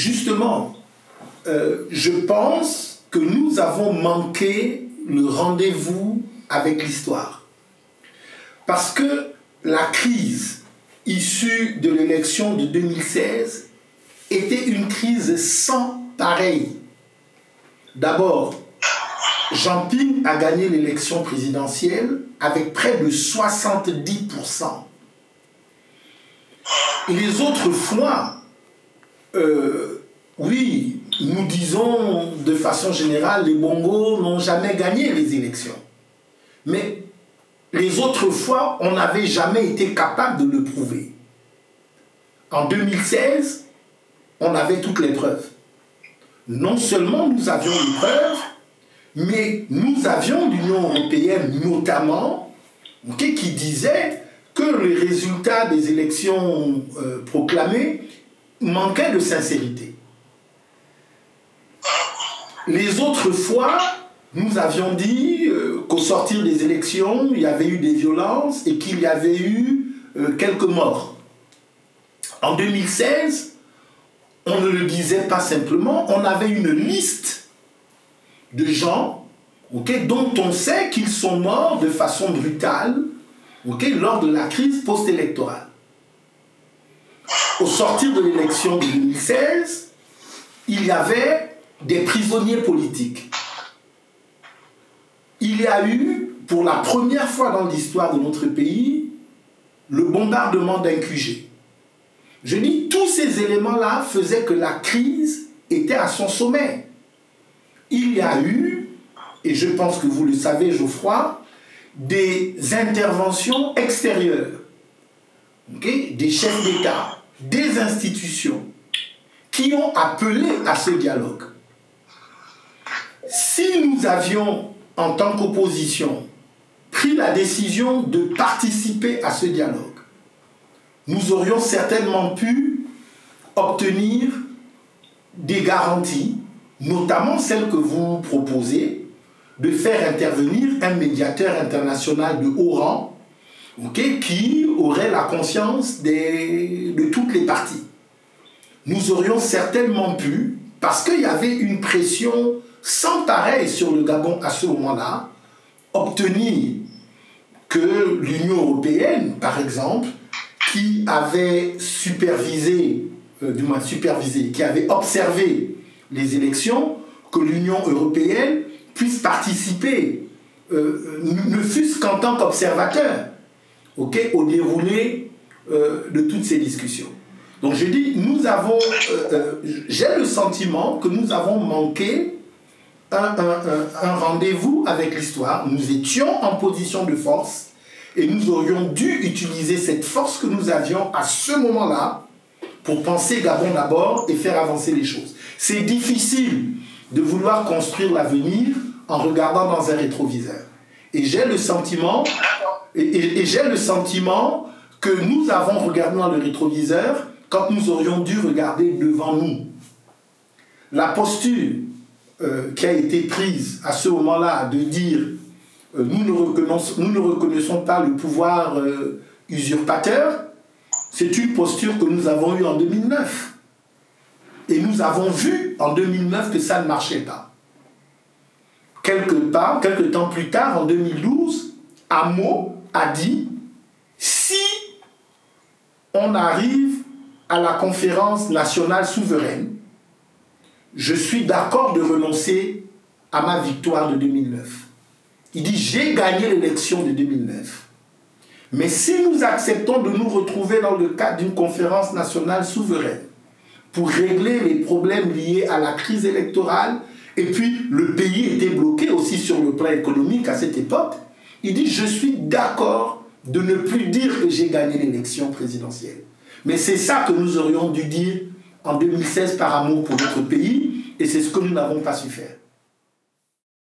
justement, je pense que nous avons manqué le rendez-vous avec l'histoire. Parce que la crise issue de l'élection de 2016 était une crise sans pareil. D'abord, Jean Ping a gagné l'élection présidentielle avec près de 70%. Les autres fois, oui, nous disons de façon générale, les Bongos n'ont jamais gagné les élections. Mais les autres fois, on n'avait jamais été capable de le prouver. En 2016, on avait toutes les preuves. Non seulement nous avions les preuves, mais nous avions l'Union européenne notamment, qui disait que les résultats des élections proclamées manquaient de sincérité. Les autres fois, nous avions dit qu'au sortir des élections, il y avait eu des violences et qu'il y avait eu quelques morts. En 2016, on ne le disait pas simplement, on avait une liste de gens dont on sait qu'ils sont morts de façon brutale lors de la crise post-électorale. Au sortir de l'élection de 2016, il y avait des prisonniers politiques. Il y a eu, pour la première fois dans l'histoire de notre pays, le bombardement d'un QG. Je dis, tous ces éléments-là faisaient que la crise était à son sommet. Il y a eu, et je pense que vous le savez, Geoffroy, des interventions extérieures, des chefs d'État, des institutions, qui ont appelé à ce dialogue. Si nous avions, en tant qu'opposition, pris la décision de participer à ce dialogue, nous aurions certainement pu obtenir des garanties, notamment celles que vous proposez, de faire intervenir un médiateur international de haut rang, qui aurait la conscience de toutes les parties. Nous aurions certainement pu, parce qu'il y avait une pression sans pareil sur le Gabon à ce moment-là, obtenir que l'Union européenne, par exemple, qui avait qui avait observé les élections, que l'Union européenne puisse participer, ne fût-ce qu'en tant qu'observateur, au déroulé de toutes ces discussions. Donc je dis, j'ai le sentiment que nous avons manqué un rendez-vous avec l'histoire. Nous étions en position de force et nous aurions dû utiliser cette force que nous avions à ce moment-là pour penser Gabon d'abord et faire avancer les choses. C'est difficile de vouloir construire l'avenir en regardant dans un rétroviseur. Et j'ai le sentiment, que nous avons regardé dans le rétroviseur quand nous aurions dû regarder devant nous. La posture qui a été prise à ce moment-là de dire nous ne reconnaissons pas le pouvoir usurpateur, c'est une posture que nous avons eue en 2009. Et nous avons vu en 2009 que ça ne marchait pas. Quelque temps plus tard, en 2012, Amo a dit « Si on arrive à la conférence nationale souveraine, je suis d'accord de renoncer à ma victoire de 2009. » Il dit « J'ai gagné l'élection de 2009. Mais si nous acceptons de nous retrouver dans le cadre d'une conférence nationale souveraine pour régler les problèmes liés à la crise électorale, et puis le pays était bloqué aussi sur le plan économique à cette époque, il dit « Je suis d'accord de ne plus dire que j'ai gagné l'élection présidentielle. » Mais c'est ça que nous aurions dû dire en 2016 par amour pour notre pays, et c'est ce que nous n'avons pas su faire.